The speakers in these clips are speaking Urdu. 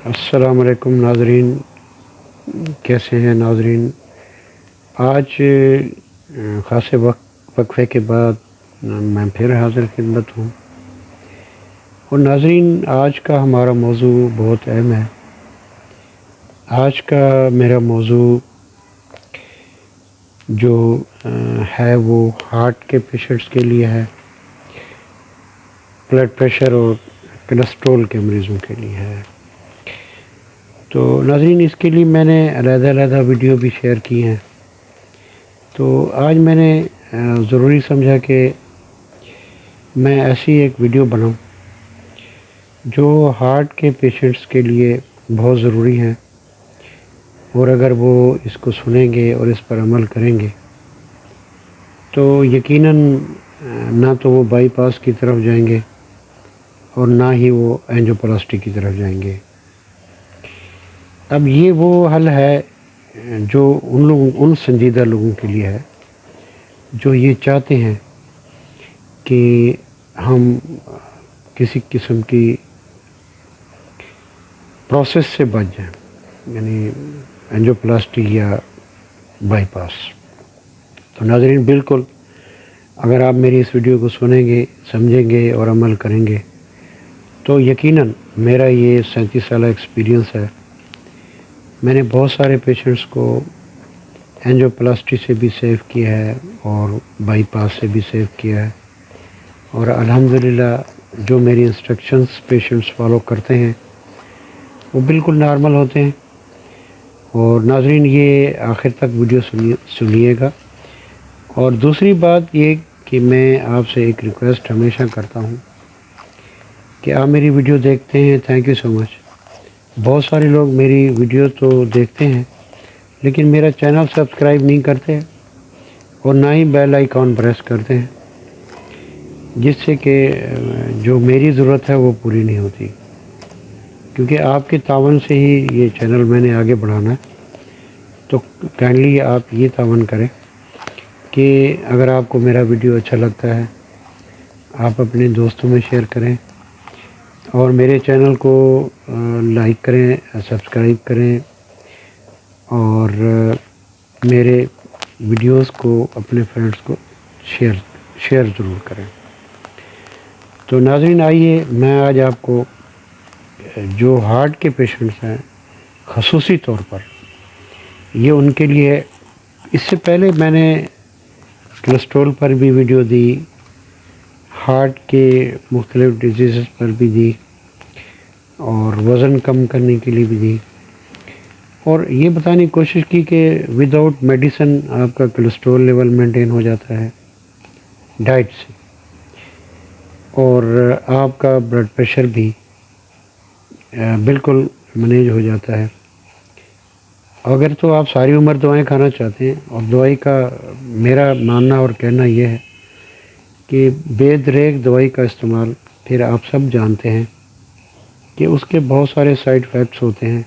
السلام علیکم ناظرین، کیسے ہیں ناظرین؟ آج خاصے وقفے کے بعد میں پھر حاضر خدمت ہوں، اور ناظرین آج کا ہمارا موضوع بہت اہم ہے۔ آج کا میرا موضوع جو ہے وہ ہارٹ کے پیشنٹس کے لیے ہے، بلڈ پریشر اور کولیسٹرول کے مریضوں کے لیے ہے۔ تو ناظرین اس کے لیے میں نے علیحدہ ویڈیو بھی شیئر کی ہیں، تو آج میں نے ضروری سمجھا کہ میں ایسی ایک ویڈیو بناؤں جو ہارٹ کے پیشنٹس کے لیے بہت ضروری ہیں، اور اگر وہ اس کو سنیں گے اور اس پر عمل کریں گے تو یقیناً نہ تو وہ بائی پاس کی طرف جائیں گے اور نہ ہی وہ اینجیوپلاسٹی کی طرف جائیں گے۔ اب یہ وہ حل ہے جو ان سنجیدہ لوگوں کے لیے ہے جو یہ چاہتے ہیں کہ ہم کسی قسم کی پروسیس سے بچ جائیں، یعنی اینجیوپلاسٹی یا بائی پاس۔ تو ناظرین بالکل اگر آپ میری اس ویڈیو کو سنیں گے، سمجھیں گے اور عمل کریں گے تو یقیناً میرا یہ 37 سالہ ایکسپیرینس ہے، میں نے بہت سارے پیشنٹس کو اینجیوپلاسٹی سے بھی سیو کیا ہے اور بائی پاس سے بھی سیو کیا ہے، اور الحمدللہ جو میری انسٹرکشنز پیشنٹس فالو کرتے ہیں وہ بالکل نارمل ہوتے ہیں۔ اور ناظرین یہ آخر تک ویڈیو سنیے گا۔ اور دوسری بات یہ کہ میں آپ سے ایک ریکویسٹ ہمیشہ کرتا ہوں کہ آپ میری ویڈیو دیکھتے ہیں، تھینک یو سو مچ۔ بہت سارے لوگ میری ویڈیو تو دیکھتے ہیں لیکن میرا چینل سبسکرائب نہیں کرتے اور نہ ہی بیل آئیکن پریس کرتے ہیں، جس سے کہ جو میری ضرورت ہے وہ پوری نہیں ہوتی، کیونکہ آپ کے تعاون سے ہی یہ چینل میں نے آگے بڑھانا ہے۔ تو کائنڈلی آپ یہ تعاون کریں کہ اگر آپ کو میرا ویڈیو اچھا لگتا ہے آپ اپنے دوستوں میں شیئر کریں، اور میرے چینل کو لائک کریں، سبسکرائب کریں، اور میرے ویڈیوز کو اپنے فرینڈس کو شیئر ضرور کریں۔ تو ناظرین آئیے میں آج آپ کو جو ہارٹ کے پیشنٹس ہیں خصوصی طور پر یہ ان کے لیے، اس سے پہلے میں نے کولیسٹرول پر بھی ویڈیو دی، ہارٹ کے مختلف ڈیزیزز پر بھی دی، اور وزن کم کرنے کے لیے بھی دی، اور یہ بتانے کی کوشش کی کہ وداؤٹ میڈیسن آپ کا کولیسٹرول لیول مینٹین ہو جاتا ہے ڈائٹ سے، اور آپ کا بلڈ پریشر بھی بالکل مینیج ہو جاتا ہے۔ اگر تو آپ ساری عمر دوائیں کھانا چاہتے ہیں، اور دوائی کا میرا ماننا اور کہنا یہ ہے کہ بے دریغ دوائی کا استعمال پھر آپ سب جانتے ہیں کہ اس کے بہت سارے سائیڈ ایفیکٹس ہوتے ہیں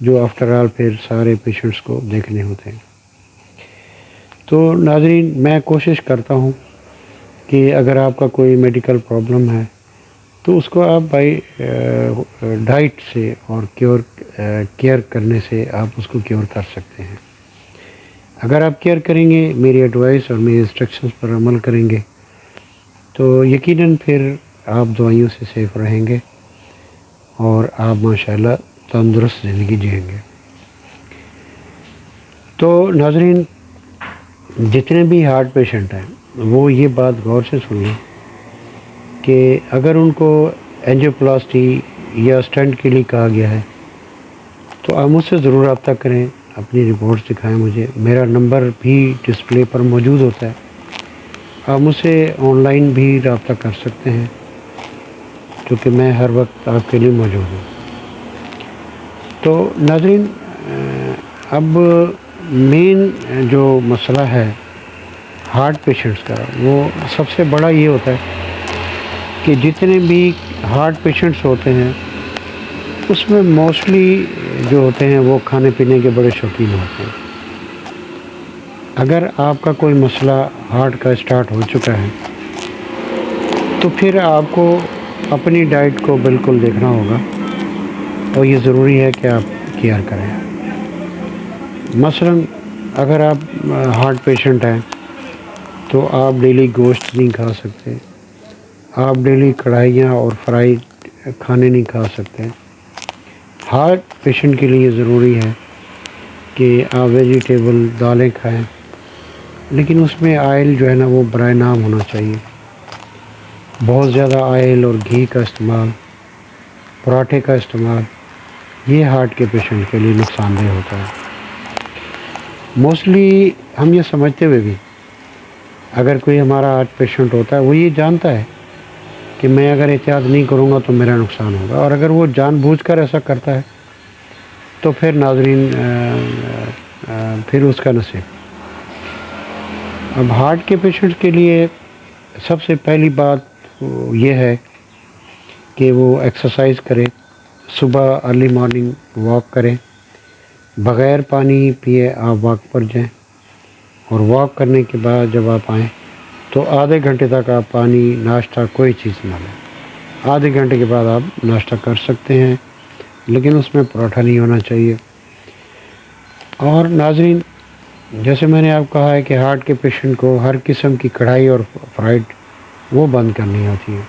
جو آفٹر آل پھر سارے پیشنٹس کو دیکھنے ہوتے ہیں۔ تو ناظرین میں کوشش کرتا ہوں کہ اگر آپ کا کوئی میڈیکل پرابلم ہے تو اس کو آپ بائی ڈائٹ سے اور کیئر کرنے سے آپ اس کو کیور کر سکتے ہیں۔ اگر آپ کیئر کریں گے، میری ایڈوائس اور میری انسٹرکشنز پر عمل کریں گے تو یقیناً پھر آپ دوائیوں سے سیف رہیں گے اور آپ ماشاءاللہ تندرست زندگی جئیں گے۔ تو ناظرین جتنے بھی ہارٹ پیشنٹ ہیں وہ یہ بات غور سے سن لیں کہ اگر ان کو اینجیوپلاسٹی یا اسٹنٹ کے لیے کہا گیا ہے تو آپ مجھ سے ضرور رابطہ کریں، اپنی رپورٹس دکھائیں مجھے، میرا نمبر بھی ڈسپلے پر موجود ہوتا ہے، آپ مجھ سے آن لائن بھی رابطہ کر سکتے ہیں کیونکہ میں ہر وقت آپ کے لیے موجود ہوں۔ تو ناظرین اب مین جو مسئلہ ہے ہارٹ پیشنٹس کا وہ سب سے بڑا یہ ہوتا ہے کہ جتنے بھی ہارٹ پیشنٹس ہوتے ہیں اس میں موسٹلی جو ہوتے ہیں وہ کھانے پینے کے بڑے شوقین ہوتے ہیں۔ اگر آپ کا کوئی مسئلہ ہارٹ کا اسٹارٹ ہو چکا ہے تو پھر آپ کو اپنی ڈائٹ کو بالکل دیکھنا ہوگا اور یہ ضروری ہے کہ آپ کیئر کریں. مثلاً اگر آپ ہارٹ پیشنٹ ہیں تو آپ ڈیلی گوشت نہیں کھا سکتے، آپ ڈیلی کڑھائیاں اور فرائیڈ کھانے نہیں کھا سکتے. ہارٹ پیشنٹ کے لیے ضروری ہے کہ آپ ویجیٹیبل دالیں کھائیں، لیکن اس میں آئل جو ہے نا وہ برائے نام ہونا چاہیے. بہت زیادہ آئل اور گھی کا استعمال، پراٹھے کا استعمال، یہ ہارٹ کے پیشنٹ کے لیے نقصان دہ ہوتا ہے. موسٹلی ہم یہ سمجھتے ہوئے بھی اگر کوئی ہمارا ہارٹ پیشنٹ ہوتا ہے وہ یہ جانتا ہے کہ میں اگر احتیاط نہیں کروں گا تو میرا نقصان ہوگا، اور اگر وہ جان بوجھ کر ایسا کرتا ہے تو پھر ناظرین پھر اس کا نصیب. اب ہارٹ کے پیشنٹ کے لیے سب سے پہلی بات یہ ہے کہ وہ ایکسرسائز کرے، صبح ارلی مارننگ واک کرے، بغیر پانی پیے آپ واک پر جائیں، اور واک کرنے کے بعد جب آپ آئیں تو آدھے گھنٹے تک آپ پانی ناشتہ کوئی چیز نہ لیں. آدھے گھنٹے کے بعد آپ ناشتہ کر سکتے ہیں، لیکن اس میں پراٹھا نہیں ہونا چاہیے. اور ناظرین جیسے میں نے آپ کہا ہے کہ ہارٹ کے پیشنٹ کو ہر قسم کی کڑھائی اور فرائیڈ وہ بند کرنی ہوتی ہے،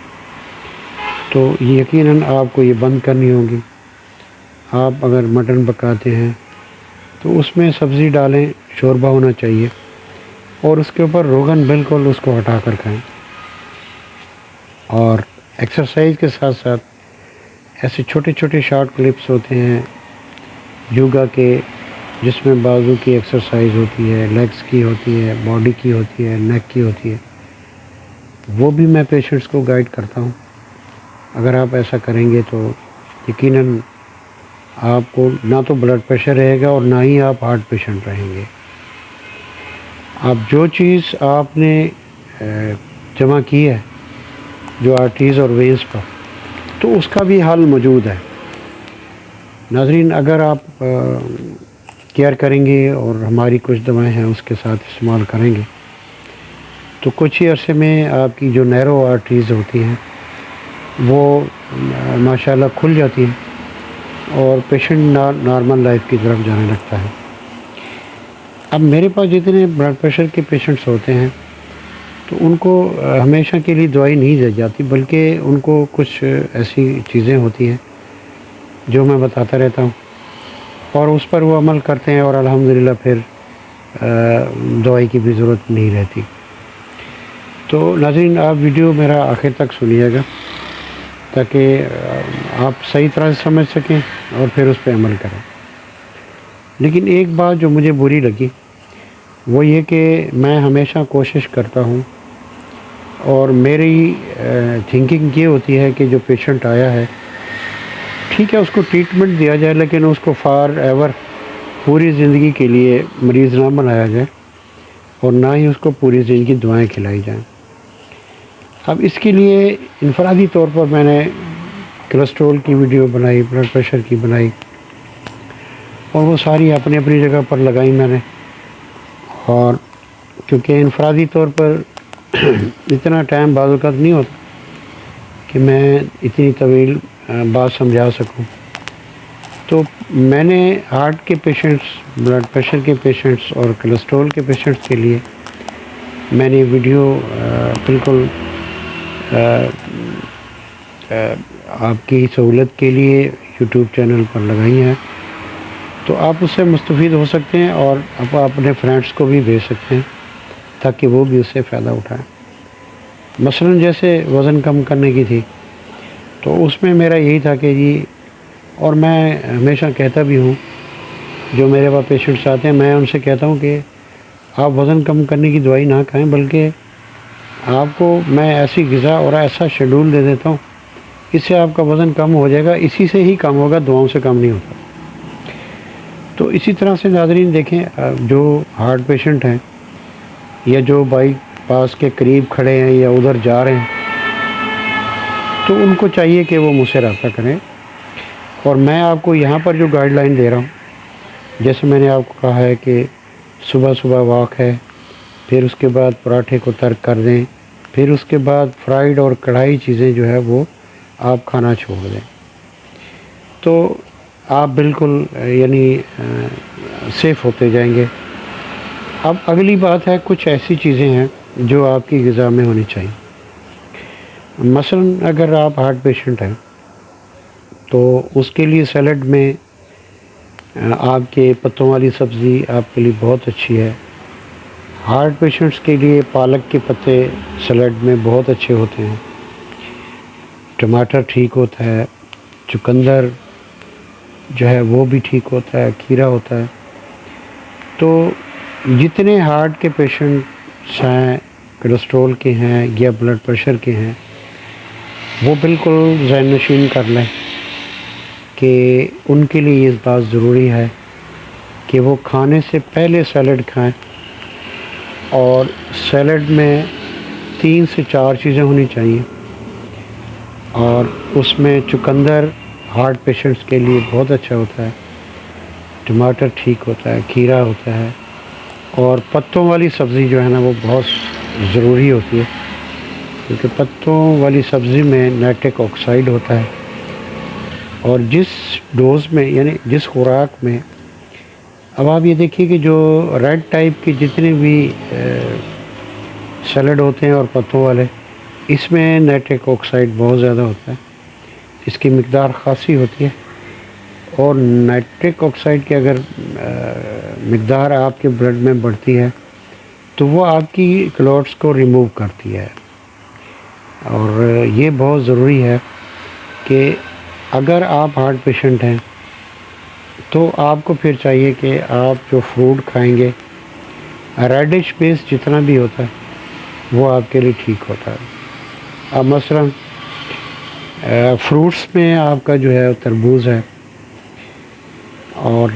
تو یقیناً آپ کو یہ بند کرنی ہوگی. آپ اگر مٹن پکاتے ہیں تو اس میں سبزی ڈالیں، شوربہ ہونا چاہیے، اور اس کے اوپر روغن بالکل اس کو ہٹا کر کھائیں. اور ایکسرسائز کے ساتھ ساتھ ایسے چھوٹے چھوٹے شارٹ کلپس ہوتے ہیں یوگا کے، جس میں بازو کی ایکسرسائز ہوتی ہے، لیگس کی ہوتی ہے، باڈی کی ہوتی ہے، نیک کی ہوتی ہے، وہ بھی میں پیشنٹس کو گائیڈ کرتا ہوں. اگر آپ ایسا کریں گے تو یقیناً آپ کو نہ تو بلڈ پریشر رہے گا اور نہ ہی آپ ہارٹ پیشنٹ رہیں گے. اب جو چیز آپ نے جمع کی ہے جو آرٹریز اور وینز پر، تو اس کا بھی حل موجود ہے. ناظرین اگر آپ کیئر کریں گے اور ہماری کچھ دوائیں ہیں اس کے ساتھ استعمال کریں گے تو کچھ ہی عرصے میں آپ کی جو نیرو آرٹریز ہوتی ہیں وہ ماشاءاللہ کھل جاتی ہیں اور پیشنٹ نارمل لائف کی طرف جانے لگتا ہے. اب میرے پاس جتنے بلڈ پریشر کے پیشنٹس ہوتے ہیں تو ان کو ہمیشہ کے لیے دوائی نہیں دی جاتی، بلکہ ان کو کچھ ایسی چیزیں ہوتی ہیں جو میں بتاتا رہتا ہوں اور اس پر وہ عمل کرتے ہیں، اور الحمدللہ پھر دوائی کی بھی ضرورت نہیں رہتی. تو ناظرین آپ ویڈیو میرا آخر تک سنیے گا تاکہ آپ صحیح طرح سے سمجھ سکیں اور پھر اس پہ عمل کریں. لیکن ایک بات جو مجھے بری لگی وہ یہ کہ میں ہمیشہ کوشش کرتا ہوں، اور میری تھنکنگ یہ ہوتی ہے کہ جو پیشنٹ آیا ہے ٹھیک ہے اس کو ٹریٹمنٹ دیا جائے، لیکن اس کو فار ایور پوری زندگی کے لیے مریض نہ بنایا جائے، اور نہ ہی اس کو پوری زندگی دعائیں کھلائی جائیں. اب اس کے لیے انفرادی طور پر میں نے کولیسٹرول کی ویڈیو بنائی، بلڈ پریشر کی بنائی، اور وہ ساری اپنی اپنی جگہ پر لگائی میں نے. اور کیونکہ انفرادی طور پر اتنا ٹائم بعض اوقات نہیں ہوتا کہ میں اتنی طویل بات سمجھا سکوں، تو میں نے ہارٹ کے پیشنٹس، بلڈ پریشر کے پیشنٹس اور کولیسٹرول کے پیشنٹس کے لیے میں نے ویڈیو بالکل آپ کی سہولت کے لیے یوٹیوب چینل پر لگائی ہیں، تو آپ اس سے مستفید ہو سکتے ہیں اور آپ اپنے فرینڈس کو بھی بھیج سکتے ہیں تاکہ وہ بھی اس سے فائدہ اٹھائیں. مثلاً جیسے وزن کم کرنے کی تھی تو اس میں میرا یہی تھا کہ جی، اور میں ہمیشہ کہتا بھی ہوں جو میرے پاس پیشنٹس آتے ہیں میں ان سے کہتا ہوں کہ آپ وزن کم کرنے کی دوائی نہ کھائیں، بلکہ آپ کو میں ایسی غذا اور ایسا شیڈول دے دیتا ہوں اس سے آپ کا وزن کم ہو جائے گا، اسی سے ہی کم ہوگا، دواؤں سے کم نہیں ہوتا. تو اسی طرح سے ناظرین دیکھیں جو ہارٹ پیشنٹ ہیں یا جو بائی پاس کے قریب کھڑے ہیں یا ادھر جا رہے ہیں تو ان کو چاہیے کہ وہ مجھ سے رابطہ کریں. اور میں آپ کو یہاں پر جو گائیڈ لائن دے رہا ہوں، جیسے میں نے آپ کو کہا ہے کہ صبح صبح واک ہے، پھر اس کے بعد پراٹھے کو ترک کر دیں، پھر اس کے بعد فرائیڈ اور کڑھائی چیزیں جو ہے وہ آپ کھانا چھوڑ دیں. تو آپ بالکل یعنی سیف ہوتے جائیں گے۔ اب اگلی بات ہے، کچھ ایسی چیزیں ہیں جو آپ کی غذا میں ہونی چاہیے۔ مثلا اگر آپ ہارٹ پیشنٹ ہیں تو اس کے لیے سیلڈ میں آپ کے پتوں والی سبزی آپ کے لیے بہت اچھی ہے۔ ہارٹ پیشنٹس کے لیے پالک کے پتے سیلڈ میں بہت اچھے ہوتے ہیں، ٹماٹر ٹھیک ہوتا ہے، چقندر جو ہے وہ بھی ٹھیک ہوتا ہے، کھیرا ہوتا ہے۔ تو جتنے ہارٹ کے پیشنٹس ہیں، کولیسٹرول کے ہیں یا بلڈ پریشر کے ہیں، وہ بالکل ذہن نشین کر لیں کہ ان کے لیے اس بات ضروری ہے کہ وہ کھانے سے پہلے سیلڈ کھائیں، اور سیلڈ میں 3 سے 4 چیزیں ہونی چاہیے، اور اس میں چقندر ہارٹ پیشنٹس کے لیے بہت اچھا ہوتا ہے، ٹماٹر ٹھیک ہوتا ہے، کھیرا ہوتا ہے، اور پتوں والی سبزی جو ہے نا وہ بہت ضروری ہوتی ہے، کیونکہ پتوں والی سبزی میں نائٹرک آکسائڈ ہوتا ہے، اور جس ڈوز میں یعنی جس خوراک میں، اب آپ یہ دیکھیے کہ جو ریڈ ٹائپ کے جتنے بھی سیلڈ ہوتے ہیں اور پتوں والے، اس میں نائٹرک آکسائڈ بہت زیادہ ہوتا ہے، اس کی مقدار خاصی ہوتی ہے، اور نائٹرک آکسائڈ کی اگر مقدار آپ کے بلڈ میں بڑھتی ہے تو وہ آپ کی کلوٹس کو ریموو کرتی ہے، اور یہ بہت ضروری ہے کہ اگر آپ ہارٹ پیشنٹ ہیں تو آپ کو پھر چاہیے کہ آپ جو فروٹ کھائیں گے، ریڈش بیس جتنا بھی ہوتا ہے وہ آپ کے لیے ٹھیک ہوتا ہے۔ اب مثلا فروٹس میں آپ کا جو ہے تربوز ہے، اور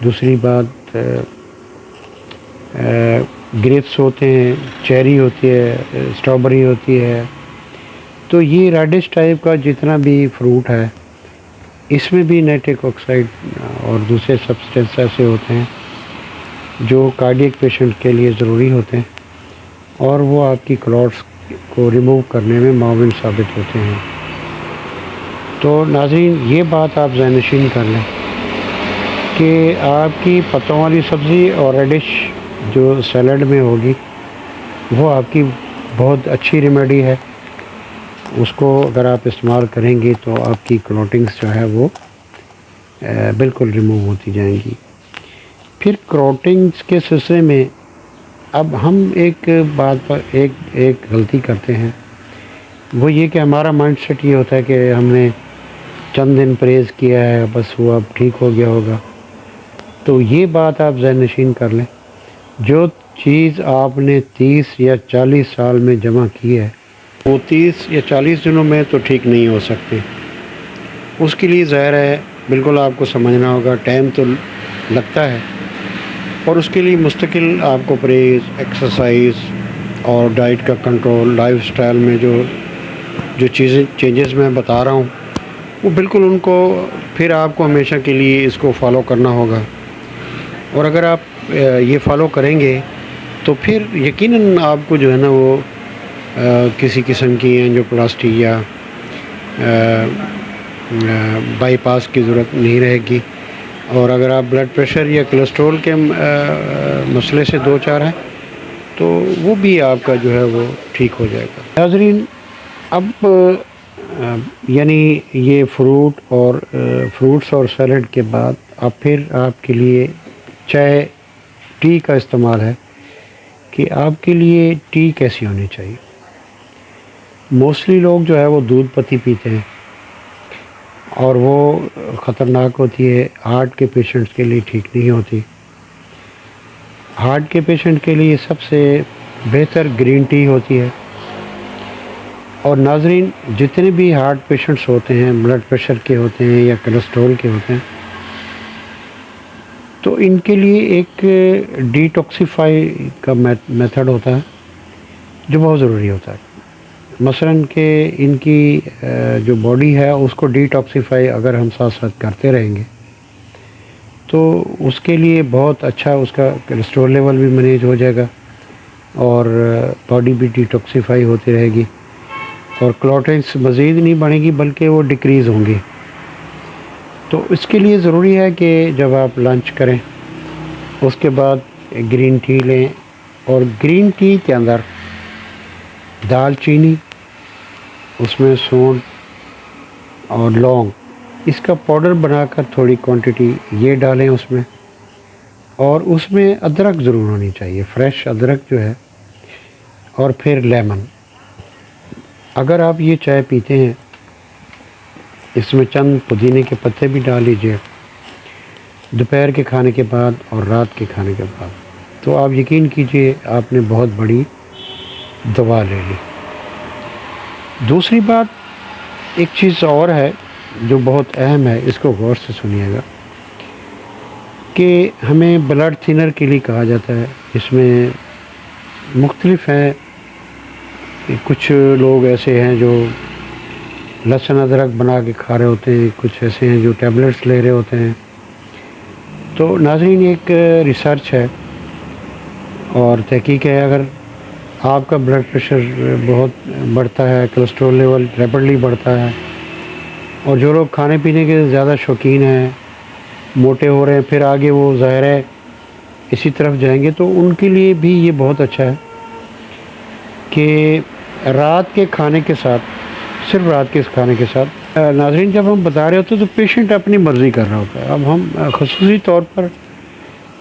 دوسری بات گریپس ہوتے ہیں، چیری ہوتی ہے، اسٹرابری ہوتی ہے، تو یہ ریڈش ٹائپ کا جتنا بھی فروٹ ہے اس میں بھی نائٹرک آکسائڈ اور دوسرے سبسٹینس ایسے ہوتے ہیں جو کارڈیک پیشنٹ کے لیے ضروری ہوتے ہیں، اور وہ آپ کی کلوٹس کو ریموو کرنے میں معاون ثابت ہوتے ہیں۔ تو ناظرین، یہ بات آپ ذہن نشین کر لیں کہ آپ کی پتوں والی سبزی اور ریڈش جو سیلڈ میں ہوگی وہ آپ کی بہت اچھی ریمیڈی ہے، اس کو اگر آپ استعمال کریں گے تو آپ کی کلوٹنگز جو ہے وہ بالکل ریموو ہوتی جائیں گی۔ پھر کلوٹنگز کے سلسلے میں اب ہم ایک بات پر ایک غلطی کرتے ہیں، وہ یہ کہ ہمارا مائنڈ سیٹ یہ ہوتا ہے کہ ہم نے چند دن پرہیز کیا ہے، بس وہ اب ٹھیک ہو گیا ہوگا۔ تو یہ بات آپ ذہن نشین کر لیں، جو چیز آپ نے 30 یا 40 سال میں جمع کی ہے وہ 30 یا 40 دنوں میں تو ٹھیک نہیں ہو سکتے، اس کے لیے ظاہر ہے بالکل آپ کو سمجھنا ہوگا، ٹائم تو لگتا ہے، اور اس کے لیے مستقل آپ کو پرہیز، ایکسرسائز اور ڈائٹ کا کنٹرول، لائف سٹائل میں جو چیزیں چینجز میں بتا رہا ہوں وہ بالکل ان کو پھر آپ کو ہمیشہ کے لیے اس کو فالو کرنا ہوگا، اور اگر آپ یہ فالو کریں گے تو پھر یقیناً آپ کو جو ہے نا وہ کسی قسم کی اینجیوپلاسٹی یا بائی پاس کی ضرورت نہیں رہے گی، اور اگر آپ بلڈ پریشر یا کولیسٹرول کے مسئلے سے دو چار ہیں تو وہ بھی آپ کا جو ہے وہ ٹھیک ہو جائے گا۔ ناظرین، اب یعنی یہ فروٹس اور سیلڈ کے بعد اب پھر آپ کے لیے چائے ٹی کا استعمال ہے کہ آپ کے لیے ٹی کیسی ہونی چاہیے۔ موسٹلی لوگ جو ہے وہ دودھ پتی پیتے ہیں، اور وہ خطرناک ہوتی ہے، ہارٹ کے پیشنٹس کے لیے ٹھیک نہیں ہوتی۔ ہارٹ کے پیشنٹ کے لیے سب سے بہتر گرین ٹی ہوتی ہے، اور ناظرین جتنے بھی ہارٹ پیشنٹس ہوتے ہیں، بلڈ پریشر کے ہوتے ہیں یا کولیسٹرول کے ہوتے ہیں، تو ان کے لیے ایک ڈیٹاکسیفائی کا میتھڈ ہوتا ہے جو بہت ضروری ہوتا ہے۔ مثلاً کہ ان کی جو باڈی ہے اس کو ڈیٹاکسیفائی اگر ہم ساتھ ساتھ کرتے رہیں گے تو اس کے لیے بہت اچھا، اس کا کولیسٹرول لیول بھی مینیج ہو جائے گا، اور باڈی بھی ڈیٹاکسیفائی ہوتی رہے گی، اور کلوٹنگس مزید نہیں بڑھیں گی بلکہ وہ ڈیکریز ہوں گی۔ تو اس کے لیے ضروری ہے کہ جب آپ لنچ کریں اس کے بعد گرین ٹی لیں، اور گرین ٹی کے اندر دال چینی، اس میں سونڈ اور لونگ، اس کا پاؤڈر بنا کر تھوڑی کوانٹٹی یہ ڈالیں اس میں، اور اس میں ادرک ضرور ہونی چاہیے، فریش ادرک جو ہے، اور پھر لیمن۔ اگر آپ یہ چائے پیتے ہیں اس میں چند پودینے کے پتے بھی ڈال لیجئے دوپہر کے کھانے کے بعد اور رات کے کھانے کے بعد، تو آپ یقین کیجئے آپ نے بہت بڑی دوا لے لی۔ دوسری بات، ایک چیز اور ہے جو بہت اہم ہے، اس کو غور سے سنیے گا، کہ ہمیں بلڈ تھنر کے لیے کہا جاتا ہے، اس میں مختلف ہیں۔ کچھ لوگ ایسے ہیں جو لہسن ادرک بنا کے کھا رہے ہوتے ہیں، کچھ ایسے ہیں جو ٹیبلٹس لے رہے ہوتے ہیں۔ تو ناظرین، ایک ریسرچ ہے اور تحقیق ہے، اگر آپ کا بلڈ پریشر بہت بڑھتا ہے، کولیسٹرول لیول ریپڈلی بڑھتا ہے، اور جو لوگ کھانے پینے کے زیادہ شوقین ہیں، موٹے ہو رہے ہیں، پھر آگے وہ ظاہر ہے اسی طرف جائیں گے، تو ان کے لیے بھی یہ بہت اچھا ہے کہ رات کے کھانے کے ساتھ، صرف رات کے کھانے کے ساتھ، ناظرین جب ہم بتا رہے ہوتے ہیں تو پیشنٹ اپنی مرضی کر رہا ہوتا ہے۔ اب ہم خصوصی طور پر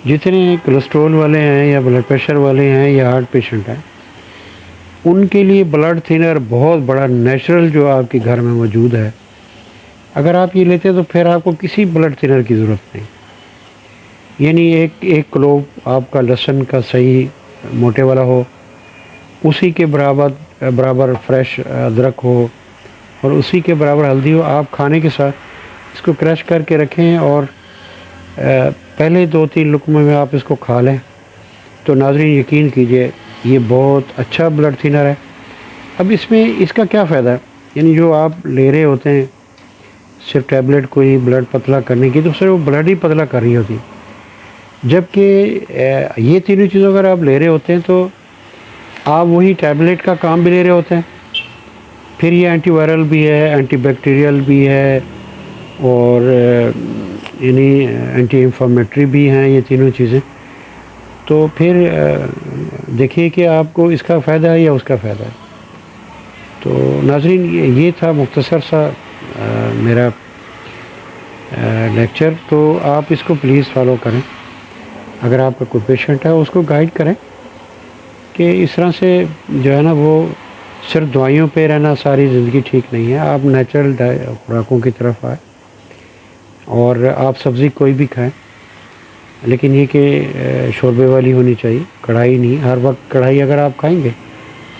جتنے کولیسٹرول والے ہیں یا بلڈ پریشر والے ہیں یا ہارٹ پیشنٹ ہیں، ان کے لیے بلڈ تھنر بہت بڑا نیچرل جو آپ کے گھر میں موجود ہے، اگر آپ یہ لیتے ہیں تو پھر آپ کو کسی بلڈ تھنر کی ضرورت نہیں۔ یعنی ایک کلوب آپ کا لہسن کا صحیح موٹے والا ہو، اسی کے برابر فریش ادرک ہو، اور اسی کے برابر ہلدی ہو، آپ کھانے کے ساتھ اس کو کریش کر کے رکھیں، اور پہلے 2-3 لقمے میں آپ اس کو کھا لیں، تو ناظرین یقین کیجئے یہ بہت اچھا بلڈ تھنر ہے۔ اب اس میں اس کا کیا فائدہ ہے؟ یعنی جو آپ لے رہے ہوتے ہیں صرف ٹیبلٹ کوئی بلڈ پتلا کرنے کی، تو صرف وہ بلڈ ہی پتلا کر رہی ہوتی، جبکہ یہ تینوں چیزوں اگر آپ لے رہے ہوتے ہیں تو آپ وہی ٹیبلٹ کا کام بھی لے رہے ہوتے ہیں، پھر یہ اینٹی وائرل بھی ہے، اینٹی بیکٹیریل بھی ہے، اور یعنی اینٹی انفلمیٹری بھی ہیں یہ تینوں چیزیں۔ تو پھر دیکھیے کہ آپ کو اس کا فائدہ ہے یا اس کا فائدہ ہے۔ تو ناظرین یہ تھا مختصر سا میرا لیکچر، تو آپ اس کو پلیز فالو کریں۔ اگر آپ کا کوئی پیشنٹ ہے اس کو گائیڈ کریں کہ اس طرح سے جو ہے نا، وہ صرف دوائیوں پہ رہنا ساری زندگی ٹھیک نہیں ہے، آپ نیچرل خوراکوں کی طرف آئیں، اور آپ سبزی کوئی بھی کھائیں، لیکن یہ کہ شوربے والی ہونی چاہیے، کڑھائی نہیں۔ ہر وقت کڑھائی اگر آپ کھائیں گے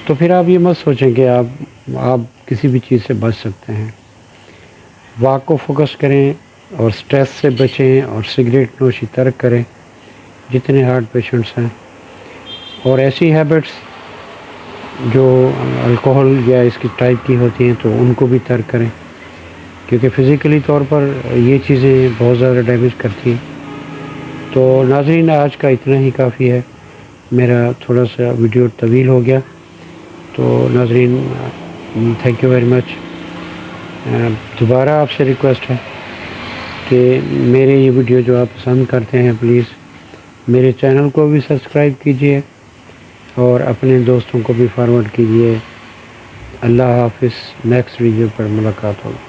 تو پھر آپ یہ مت سوچیں کہ آپ کسی بھی چیز سے بچ سکتے ہیں۔ واک کو فوکس کریں، اور سٹریس سے بچیں، اور سگریٹ نوشی ترک کریں جتنے ہارٹ پیشنٹس ہیں، اور ایسی ہیبٹس جو الکوہل یا اس کی ٹائپ کی ہوتی ہیں تو ان کو بھی ترک کریں، کیونکہ فزیکلی طور پر یہ چیزیں بہت زیادہ ڈیمیج کرتی ہیں۔ تو ناظرین آج کا اتنا ہی کافی ہے، میرا تھوڑا سا ویڈیو طویل ہو گیا، تو ناظرین تھینک یو ویری مچ۔ دوبارہ آپ سے ریکویسٹ ہے کہ میرے یہ ویڈیو جو آپ پسند کرتے ہیں پلیز میرے چینل کو بھی سبسکرائب کیجئے، اور اپنے دوستوں کو بھی فارورڈ کیجئے۔ اللہ حافظ، نیکسٹ ویڈیو پر ملاقات ہوگی۔